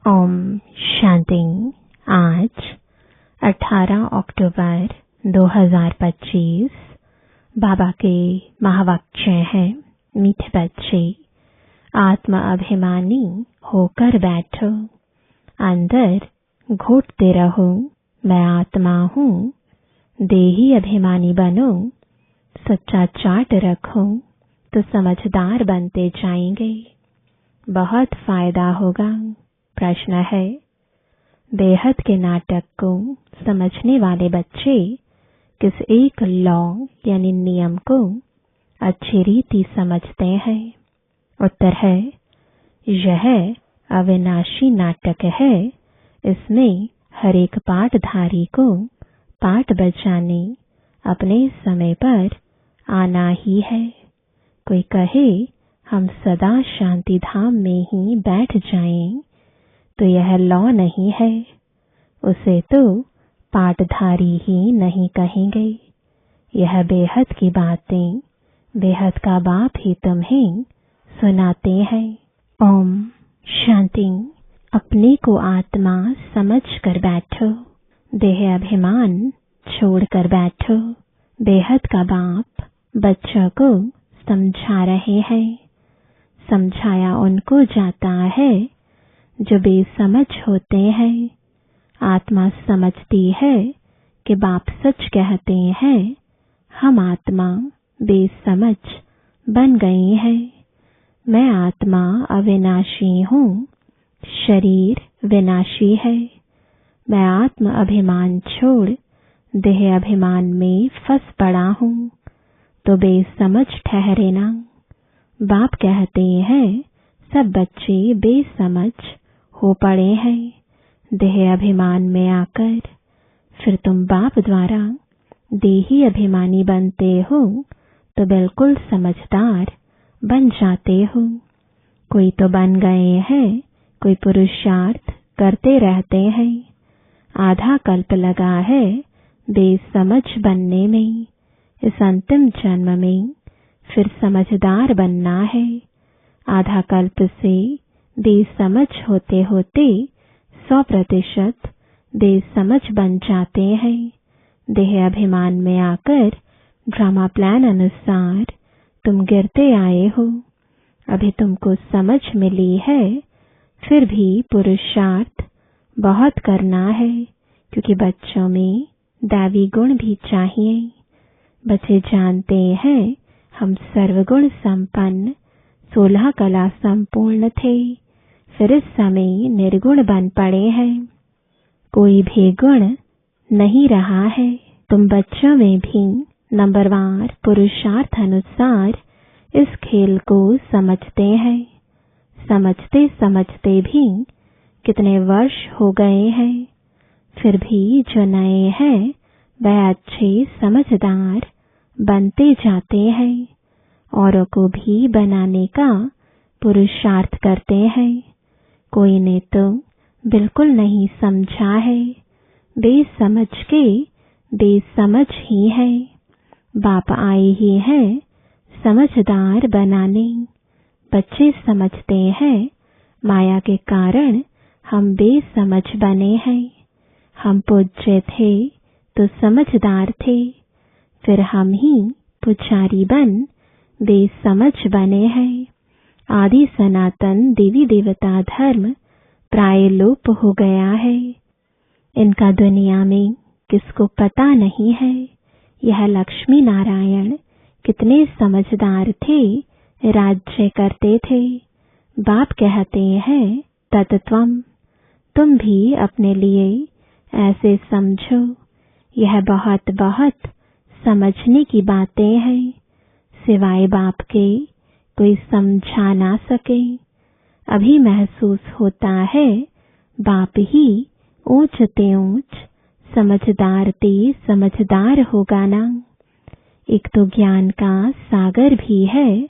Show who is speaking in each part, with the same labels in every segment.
Speaker 1: ओम शांति। आज 18 अक्टूबर 2025 बाबा के महावाक्य हैं। मीठे बच्चे, आत्मा अभिमानी होकर बैठो, अंदर घुटते रहो मैं आत्मा हूँ। देही अभिमानी बनो, सच्चा चार्ट रखो तो समझदार बनते जाएंगे। बहुत फायदा होगा। प्रश्न है, बेहद के नाटक को समझने वाले बच्चे किस एक लॉ यानी नियम को अच्छी रीति समझते हैं? उत्तर है, यह अविनाशी नाटक है। इसमें हर एक पाठधारी को पाठ बजाने अपने समय पर आना ही है। कोई कहे हम सदा शांति धाम में ही बैठ जाएं, तो यह लॉ नहीं है। उसे तो पाठधारी ही नहीं कहेंगे। यह बेहद की बातें बेहद का बाप ही तुम्हें सुनाते हैं। ओम शांति। अपने को आत्मा समझ कर बैठो, देह अभिमान छोड़कर बैठो। बेहद का बाप बच्चों को समझा रहे हैं। समझाया उनको जाता है जो बेसमझ होते हैं। आत्मा समझती है कि बाप सच कहते हैं। हम आत्मा बेसमझ बन गए हैं। मैं आत्मा अविनाशी हूँ, शरीर विनाशी है। मैं आत्म अभिमान छोड़ देह अभिमान में फंस पड़ा हूँ, तो बेसमझ ठहरे ना। बाप कहते हैं सब बच्चे बेसमझ हो पड़े हैं देह अभिमान में आकर। फिर तुम बाप द्वारा देही अभिमानी बनते हो तो बिल्कुल समझदार बन जाते हो। कोई तो बन गए हैं, कोई पुरुषार्थ करते रहते हैं। आधा कल्प लगा है बेसमझ बनने में। इस अंतिम जन्म में फिर समझदार बनना है। आधा कल्प से बेसमझ होते होते 100% बेसमझ बन जाते हैं। देह अभिमान में आकर ड्रामा प्लान अनुसार तुम गिरते आए हो। अभी तुमको समझ मिली है, फिर भी पुरुषार्थ बहुत करना है, क्योंकि बच्चों में दैवी गुण भी चाहिए। बच्चे जानते हैं हम सर्वगुण संपन्न 16 कला संपूर्ण थे, फिर इस समय निर्गुण बन पड़े हैं। कोई भी गुण नहीं रहा है। तुम बच्चों में भी नंबरवार पुरुषार्थ अनुसार इस खेल को समझते हैं। समझते समझते भी कितने वर्ष हो गए हैं, फिर भी जो नए हैं वह अच्छे समझदार बनते जाते हैं। औरों को भी बनाने का पुरुषार्थ करते हैं। कोई ने तो बिल्कुल नहीं समझा है, बेसमझ के बेसमझ ही है। बाप आए ही हैं समझदार बनाने। बच्चे समझते हैं माया के कारण हम बेसमझ बने हैं। हम पूज्य थे तो समझदार थे, फिर हम ही पुजारी बन बेसमझ बने हैं। आदि सनातन देवी देवता धर्म प्राय लोप हो गया है। इनका दुनिया में किसको पता नहीं है। यह लक्ष्मी नारायण कितने समझदार थे, राज्य करते थे। बाप कहते हैं तत्त्वम। तुम भी अपने लिए ऐसे समझो। यह बहुत बहुत समझने की बातें हैं। सिवाय बाप के कोई समझा ना सके। अभी महसूस होता है बाप ही ऊंचते ऊंच समझदार ते समझदार होगा ना। एक तो ज्ञान का सागर भी है,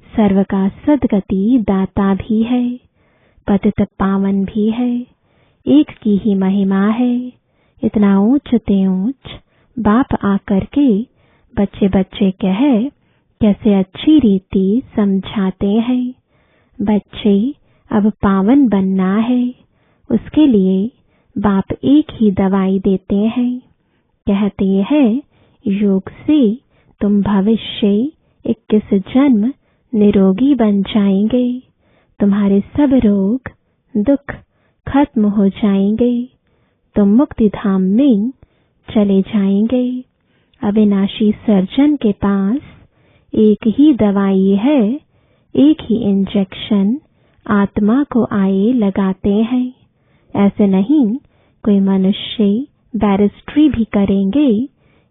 Speaker 1: सर्व का सद्गति दाता भी है, पतित पावन भी है। एक की ही महिमा है। इतना ऊंचते ऊंच बाप आकर के बच्चे बच्चे कहे कैसे अच्छी रीति समझाते हैं। बच्चे अब पावन बनना है, उसके लिए बाप एक ही दवाई देते हैं। कहते हैं योग से तुम भविष्य 21 जन्म निरोगी बन जाएंगे। तुम्हारे सब रोग दुख खत्म हो जाएंगे। तुम मुक्ति धाम में चले जाएंगे। अविनाशी सर्जन के पास एक ही दवाई है, एक ही इंजेक्शन आत्मा को आए लगाते हैं। ऐसे नहीं कोई मनुष्य बैरिस्ट्री भी करेंगे,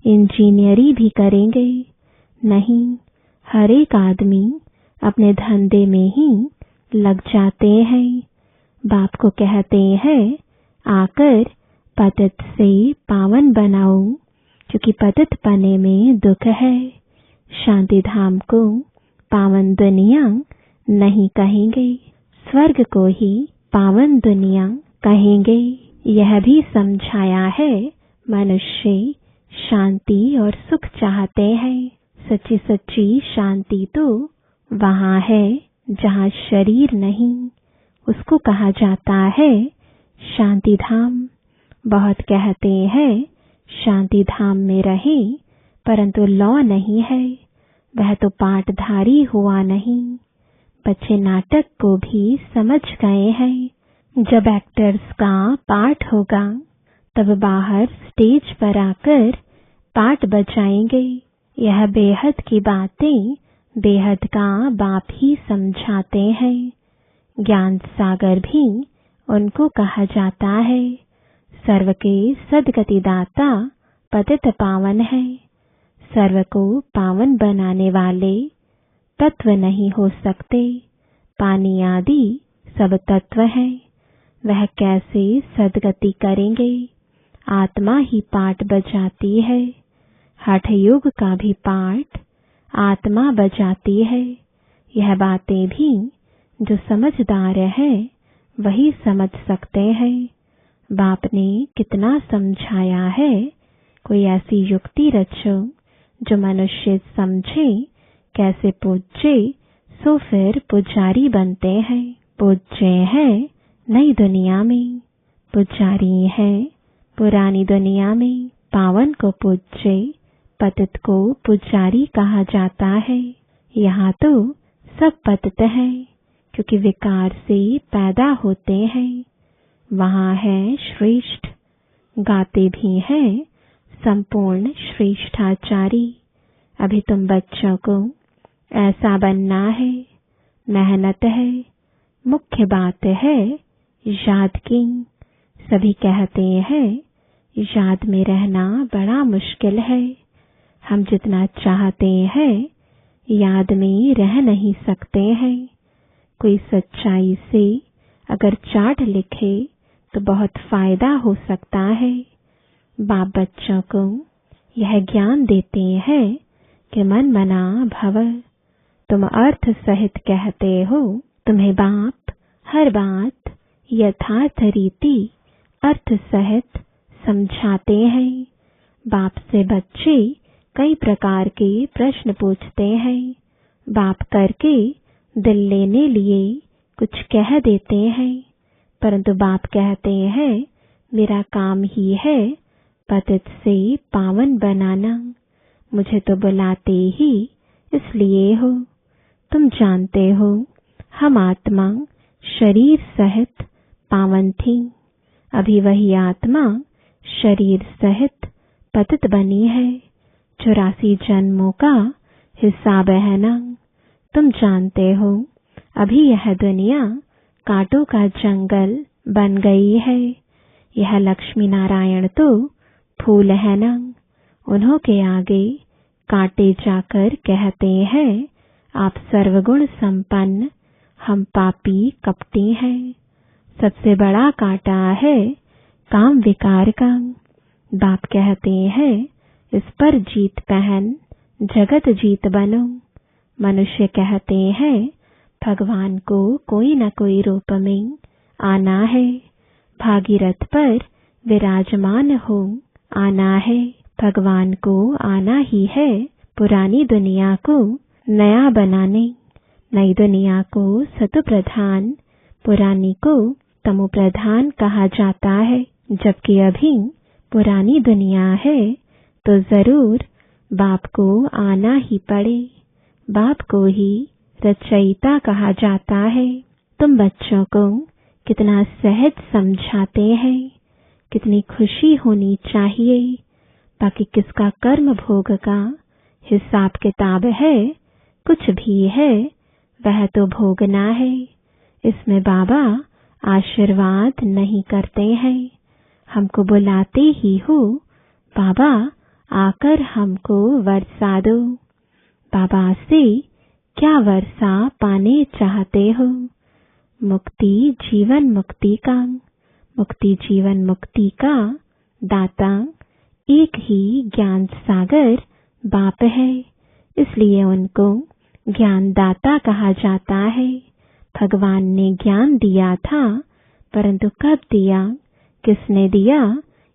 Speaker 1: इंजीनियरी भी करेंगे। नहीं, हर एक आदमी अपने धंधे में ही लग जाते हैं। बाप को कहते हैं आकर पतित से पावन बनाओ, क्योंकि पतित पने में दुख है। शांति धाम को पावन दुनिया नहीं कहेंगे, स्वर्ग को ही पावन दुनिया कहेंगे। यह भी समझाया है मनुष्य शांति और सुख चाहते हैं। सच्ची सच्ची शांति तो वहाँ है जहाँ शरीर नहीं, उसको कहा जाता है शांति धाम। बहुत कहते हैं शांति धाम में रहे, परंतु लौ नहीं है, वह तो पाठधारी हुआ नहीं। बच्चे नाटक को भी समझ गए हैं। जब एक्टर्स का पाठ होगा तब बाहर स्टेज पर आकर पाठ बजाएंगे। यह बेहद की बातें बेहद का बाप ही समझाते हैं। ज्ञान सागर भी उनको कहा जाता है। सर्व के सद्गति दाता पतित पावन है। सर्व को पावन बनाने वाले तत्व नहीं हो सकते। पानी आदि सब तत्व है, वह कैसे सद्गति करेंगे? आत्मा ही पाठ बजाती है। हठ योग का भी पाठ आत्मा बजाती है। यह बातें भी जो समझदार है वही समझ सकते हैं। बाप ने कितना समझाया है। कोई ऐसी युक्ति रचो जो मनुष्य समझे कैसे पूज्य, सो फिर पुजारी बनते हैं। पूज्य है नई दुनिया में, पुजारी है पुरानी दुनिया में। पावन को पूज्य, पतित को पुजारी कहा जाता है। यहाँ तो सब पतित है, क्योंकि विकार से पैदा होते हैं। वहाँ है श्रेष्ठ, गाते भी हैं संपूर्ण श्रेष्ठाचारी। अभी तुम बच्चों को ऐसा बनना है। मेहनत है, मुख्य बात है याद की। सभी कहते हैं याद में रहना बड़ा मुश्किल है। हम जितना चाहते हैं याद में रह नहीं सकते हैं। कोई सच्चाई से अगर चार्ट लिखे तो बहुत फायदा हो सकता है। बाप बच्चों को यह ज्ञान देते हैं कि मन मना भव। तुम अर्थ सहित कहते हो। तुम्हें बाप हर बात यथार्थ रीति अर्थ सहित समझाते हैं। बाप से बच्चे कई प्रकार के प्रश्न पूछते हैं। बाप करके दिल लेने लिए कुछ कह देते हैं, परंतु बाप कहते हैं मेरा काम ही है पतित से पावन बनाना। मुझे तो बुलाते ही इसलिए हो। तुम जानते हो हम आत्मा शरीर सहित पावन थी। अभी वही आत्मा शरीर सहित पतित बनी है। 84 जन्मों का हिसाब है ना। तुम जानते हो अभी यह दुनिया कांटों का जंगल बन गई है। यह लक्ष्मी नारायण तो फूल है ना। उन्हों के आगे कांटे जाकर कहते हैं आप सर्वगुण संपन्न, हम पापी कपटी हैं। सबसे बड़ा कांटा है काम विकार का। बाप कहते हैं इस पर जीत पहन जगत जीत बनो। मनुष्य कहते हैं भगवान को कोई न कोई रूप में आना है। भागीरथ पर विराजमान हो आना है। भगवान को आना ही है पुरानी दुनिया को नया बनाने। नई दुनिया को सत प्रधान, पुरानी को तमो प्रधान कहा जाता है, जबकि अभी पुरानी दुनिया है, तो जरूर बाप को आना ही पड़े। बाप को ही रचयिता कहा जाता है। तुम बच्चों को कितना सहज समझाते हैं, कितनी खुशी होनी चाहिए। बाकी किसका कर्म भोग का हिसाब किताब है, कुछ भी है वह तो भोगना है। इसमें बाबा आशीर्वाद नहीं करते हैं, हमको बुलाते ही हो, बाबा आकर हमको वर्षा दो। बाबा से क्या वर्षा पाने चाहते हो? मुक्ति, जीवन मुक्ति का। मुक्ति जीवन मुक्ति का दाता एक ही ज्ञान सागर बाप है, इसलिए उनको ज्ञान दाता कहा जाता है। भगवान ने ज्ञान दिया था, परंतु कब दिया, किसने दिया,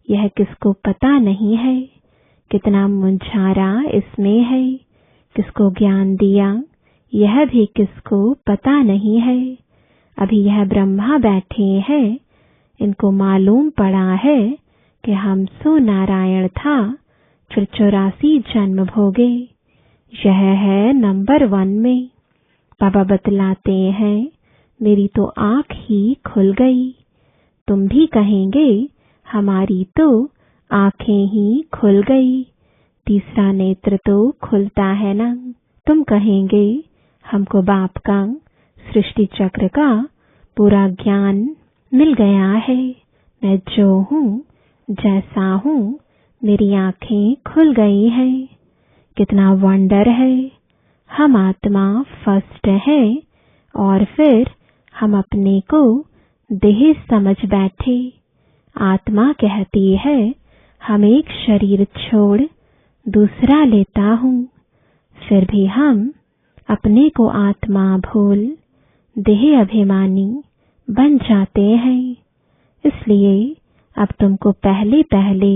Speaker 1: यह किसको पता नहीं है। कितना मुंझारा इसमें है। किसको ज्ञान दिया, यह भी किसको पता नहीं है। अभी यह ब्रह्मा बैठे हैं, इनको मालूम पड़ा है कि हम सो नारायण था, फिर 84 जन्म भोगे। यह है नंबर 1 में। बाबा बतलाते हैं, मेरी तो आंख ही खुल गई। तुम भी कहेंगे, हमारी तो आंखें ही खुल गई, तीसरा नेत्र तो खुलता है ना। तुम कहेंगे, हमको बाप का सृष्टि चक्र का पूरा ज्ञान मिल गया है। मैं जो हूँ, जैसा हूँ, मेरी आंखें खुल गई हैं। कितना वंडर है। हम आत्मा फर्स्ट है और फिर हम अपने को देह समझ बैठे। आत्मा कहती है, हम एक शरीर छोड़ दूसरा लेता हूँ, फिर भी हम अपने को आत्मा भूल देह अभिमानी बन जाते हैं। इसलिए अब तुमको पहले पहले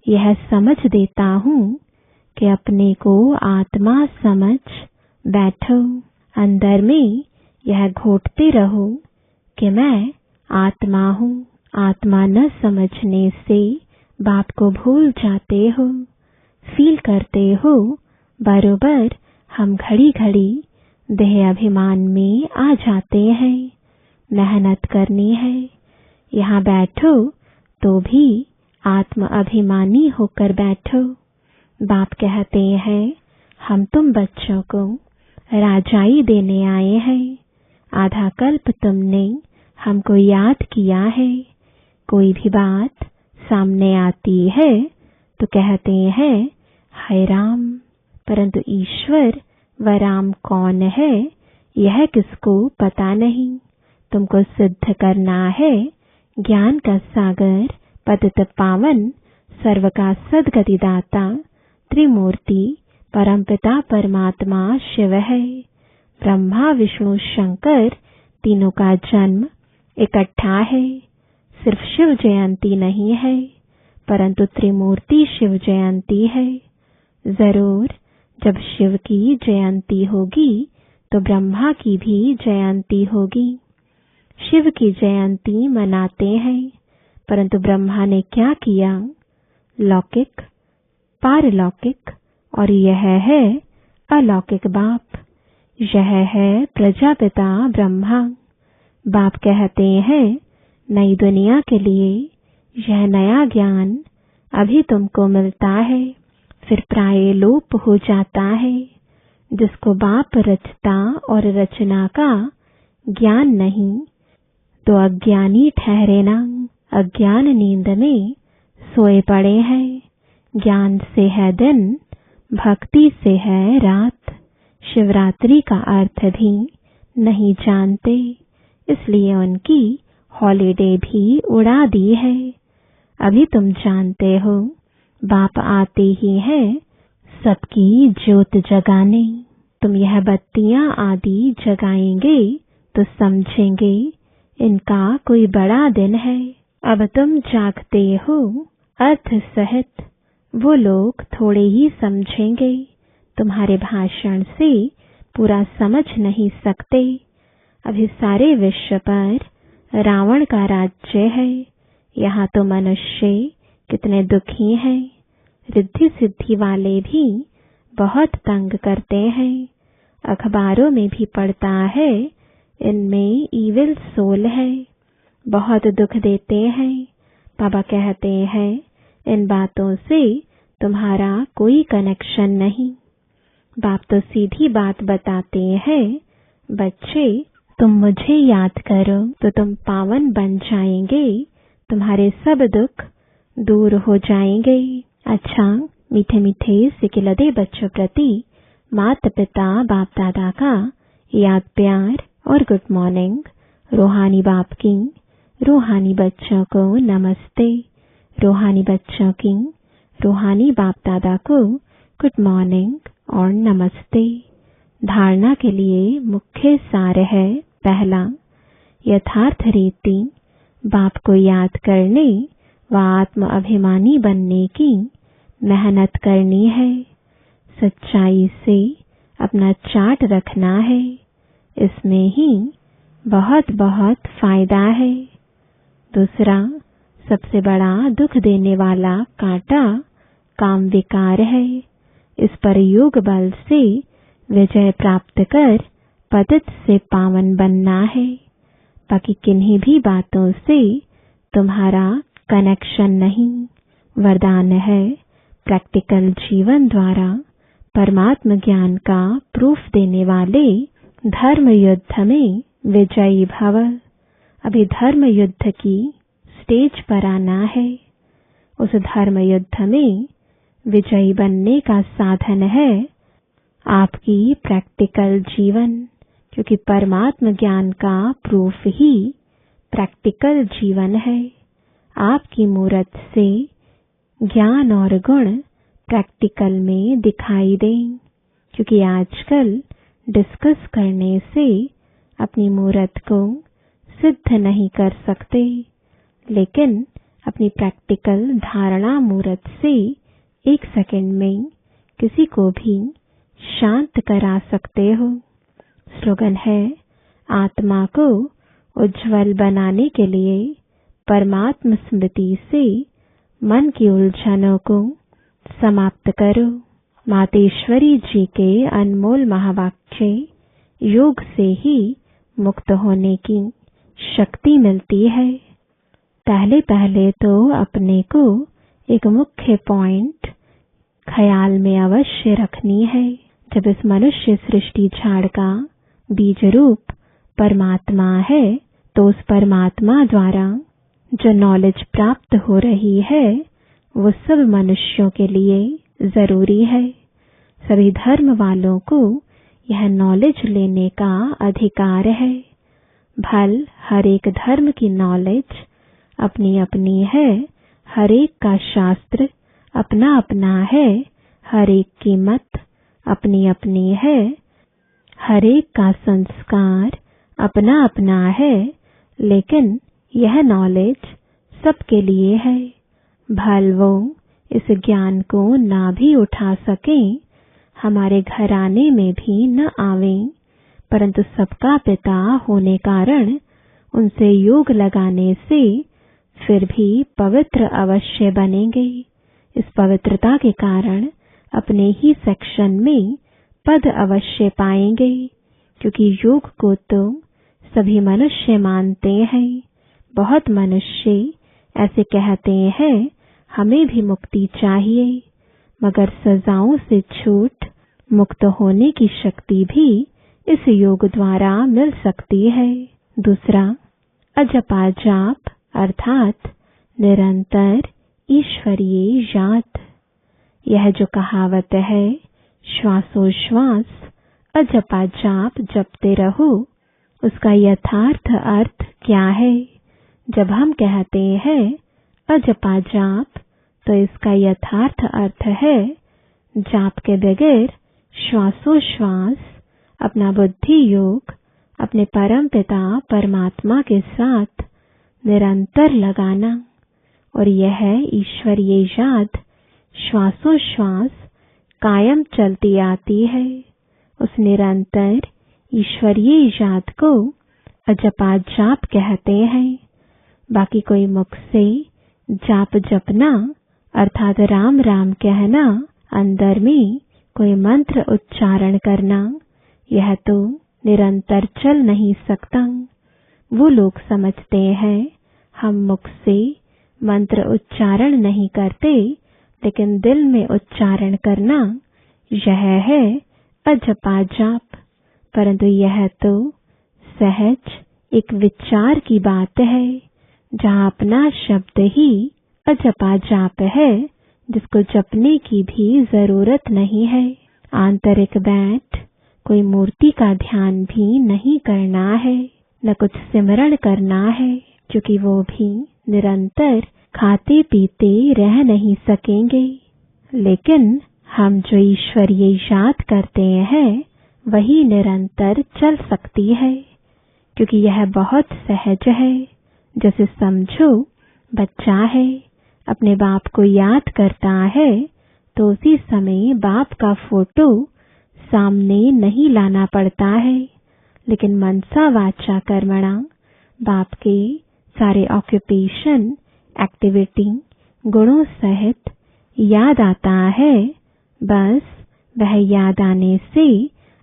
Speaker 1: यह समझ देता हूँ कि अपने को आत्मा समझ बैठो। अंदर में यह घोटते रहो कि मैं आत्मा हूँ। आत्मा न समझने से बाप को भूल जाते हो। फील करते हो बरोबर हम घड़ी घड़ी देह अभिमान में आ जाते हैं। मेहनत करनी है। यहाँ बैठो तो भी आत्म अभिमानी होकर बैठो। बाप कहते हैं, हम तुम बच्चों को राजाई देने आए हैं। आधा कल्प तुमने हमको याद किया है। कोई भी बात सामने आती है तो कहते हैं, हाय राम, परंतु ईश्वर व राम कौन है, यह किसको पता नहीं। तुमको सिद्ध करना है ज्ञान का सागर, पतित पावन, सर्व का सद्गतिदाता, त्रिमूर्ति परमपिता परमात्मा शिव है। ब्रह्मा विष्णु शंकर तीनों का जन्म इकट्ठा है। सिर्फ शिव जयंती नहीं है, परंतु त्रिमूर्ति शिव जयंती है। जरूर जब शिव की जयंती होगी तो ब्रह्मा की भी जयंती होगी। शिव की जयंती मनाते हैं, परंतु ब्रह्मा ने क्या किया? लौकिक, पारलौकिक और यह है अलौकिक बाप। यह है प्रजापिता ब्रह्मा। बाप कहते हैं, नई दुनिया के लिए यह नया ज्ञान अभी तुमको मिलता है, फिर प्राय लोप हो जाता है। जिसको बाप रचता और रचना का ज्ञान नहीं तो अज्ञानी ठहरे ना। अज्ञान नींद में सोए पड़े हैं। ज्ञान से है दिन, भक्ति से है रात। शिवरात्रि का अर्थ भी नहीं जानते, इसलिए उनकी हॉलिडे भी उड़ा दी है। अभी तुम जानते हो, बाप आते ही है सबकी ज्योत जगाने। तुम यह बत्तियां आदि जगाएंगे तो समझेंगे इनका कोई बड़ा दिन है। अब तुम जागते हो अर्थ सहित, वो लोग थोड़े ही समझेंगे। तुम्हारे भाषण से पूरा समझ नहीं सकते। अभी सारे विश्व पर रावण का राज्य है। यहाँ तो मनुष्य कितने दुखी हैं। रिद्धि सिद्धि वाले भी बहुत तंग करते हैं। अखबारों में भी पढ़ता है, इनमें ईविल सोल है, बहुत दुख देते हैं। बाबा कहते हैं, इन बातों से तुम्हारा कोई कनेक्शन नहीं। बाप तो सीधी बात बताते हैं, बच्चे तुम मुझे याद करो तो तुम पावन बन जाएंगे, तुम्हारे सब दुख दूर हो जाएंगे। अच्छा, मीठे मीठे सिकिलदे बच्चों प्रति माता पिता बाप दादा का याद प्यार और गुड मॉर्निंग। रूहानी बाप की रूहानी बच्चों को नमस्ते। रूहानी बच्चों की रूहानी बाप दादा को गुड मॉर्निंग और नमस्ते। धारणा के लिए मुख्य सार है, पहला, यथार्थ रीति बाप को याद करने व आत्म अभिमानी बनने की मेहनत करनी है। सच्चाई से अपना चार्ट रखना है, इसमें ही बहुत बहुत फायदा है। दूसरा, सबसे बड़ा दुख देने वाला कांटा काम विकार है। इस पर योग बल से विजय प्राप्त कर पतित से पावन बनना है। बाकी किन्हीं भी बातों से तुम्हारा कनेक्शन नहीं। वरदान है, प्रैक्टिकल जीवन द्वारा परमात्म ज्ञान का प्रूफ देने वाले धर्म युद्ध में विजयी भव। अभी धर्म युद्ध की स्टेज पर आना है। उस धर्म युद्ध में विजयी बनने का साधन है आपकी प्रैक्टिकल जीवन, क्योंकि परमात्म ज्ञान का प्रूफ ही प्रैक्टिकल जीवन है। आपकी मूरत से ज्ञान और गुण प्रैक्टिकल में दिखाई दें, क्योंकि आजकल डिस्कस करने से अपनी मूरत को सिद्ध नहीं कर सकते, लेकिन अपनी प्रैक्टिकल धारणा मूरत से 1 सेकंड में किसी को भी शांत करा सकते हो। स्लोगन है, आत्मा को उज्जवल बनाने के लिए परमात्म स्मृति से मन की उलझनों को समाप्त करो। मातेश्वरी जी के अनमोल महावाक्य, योग से ही मुक्त होने की शक्ति मिलती है। पहले पहले तो अपने को एक मुख्य पॉइंट ख्याल में अवश्य रखनी है। जब इस मनुष्य सृष्टि झाड़ का बीज रूप परमात्मा है, तो उस परमात्मा द्वारा जो नॉलेज प्राप्त हो रही है वो सब मनुष्यों के लिए जरूरी है। सभी धर्म वालों को यह नॉलेज लेने का अधिकार है। भल हर एक धर्म की नॉलेज अपनी अपनी है, हर एक का शास्त्र अपना अपना है, हर एक की मत अपनी अपनी है, हर एक का संस्कार अपना अपना है, लेकिन यह नॉलेज सबके लिए है। भल वो इस ज्ञान को ना भी उठा सकें, हमारे घराने में भी न आवें, परंतु सबका पिता होने कारण उनसे योग लगाने से फिर भी पवित्र अवश्य बनेंगे। इस पवित्रता के कारण अपने ही सेक्शन में पद अवश्य पाएंगे, क्योंकि योग को तो सभी मनुष्य मानते हैं। बहुत मनुष्य ऐसे कहते हैं, हमें भी मुक्ति चाहिए, मगर सजाओं से छूट मुक्त होने की शक्ति भी इस योग द्वारा मिल सकती है। दूसरा, अजपा जाप अर्थात निरंतर ईश्वरीय याद। यह जो कहावत है, श्वासोश्वास अजपा जाप जपते रहो, उसका यथार्थ अर्थ क्या है? जब हम कहते हैं अजपा जाप, तो इसका यथार्थ अर्थ है जाप के बगैर श्वासोश्वास अपना बुद्धि योग अपने परम पिता परमात्मा के साथ निरंतर लगाना। और यह ईश्वरीय याद श्वासोश्वास कायम चलती आती है। उस निरंतर ईश्वरीय याद को अजपा जाप कहते हैं। बाकी कोई मुख से जाप जपना अर्थात राम राम कहना, अंदर में कोई मंत्र उच्चारण करना, यह तो निरंतर चल नहीं सकता। वो लोग समझते हैं हम मुख से मंत्र उच्चारण नहीं करते, लेकिन दिल में उच्चारण करना यह है अजपा जाप। परंतु यह तो सहज एक विचार की बात है, जहाँ अपना शब्द ही अजपा जाप है, जिसको जपने की भी जरूरत नहीं है। आंतरिक बैठ कोई मूर्ति का ध्यान भी नहीं करना है, न कुछ सिमरण करना है, क्योंकि वो भी निरंतर खाते पीते रह नहीं सकेंगे। लेकिन हम जो ईश्वरीय याद करते हैं वही निरंतर चल सकती है, क्योंकि यह बहुत सहज है। जैसे समझो बच्चा है, अपने बाप को याद करता है तो उसी समय बाप का फोटो सामने नहीं लाना पड़ता है, लेकिन मनसा वाचा कर्मणा बाप के सारे ऑक्यूपेशन एक्टिविटी गुणों सहित याद आता है। बस वह याद आने से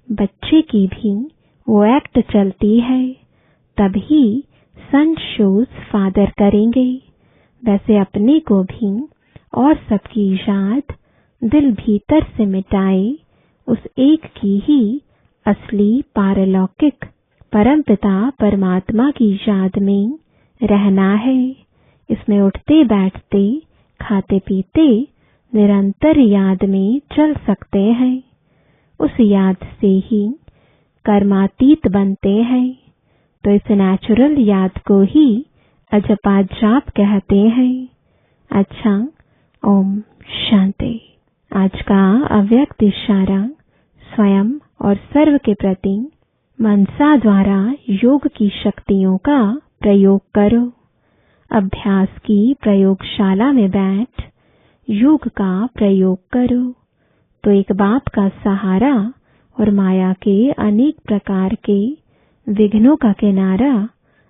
Speaker 1: बच्चे की भी वो एक्ट चलती है, तभी सन शोज फादर करेंगे। वैसे अपने को भी और सबकी याद दिल भीतर से मिटाए उस एक की ही असली पारलौकिक परमपिता परमात्मा की याद में रहना है। इसमें उठते बैठते खाते पीते निरंतर याद में चल सकते हैं। उस याद से ही कर्मातीत बनते हैं। तो इस नेचुरल याद को ही अजपा जाप कहते हैं। अच्छा, ओम शांति। आज का अव्यक्त इशारा स्वयं और सर्व के प्रति मनसा द्वारा योग की शक्तियों का प्रयोग करो। अभ्यास की प्रयोगशाला में बैठ योग का प्रयोग करो तो एक बाप का सहारा और माया के अनेक प्रकार के विघ्नों का किनारा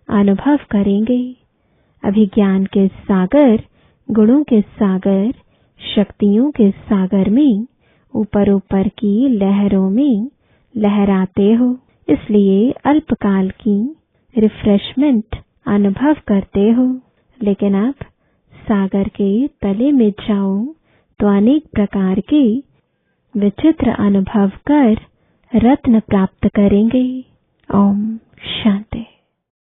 Speaker 1: अनुभव करेंगे। अभिज्ञान के सागर, गुणों के सागर, शक्तियों के सागर में ऊपर ऊपर की लहरों में लहराते हो, इसलिए अल्पकाल की रिफ्रेशमेंट अनुभव करते हो। लेकिन अब सागर के तले में जाओ तो अनेक प्रकार के विचित्र अनुभव कर रत्न प्राप्त करेंगे। ओम शांति।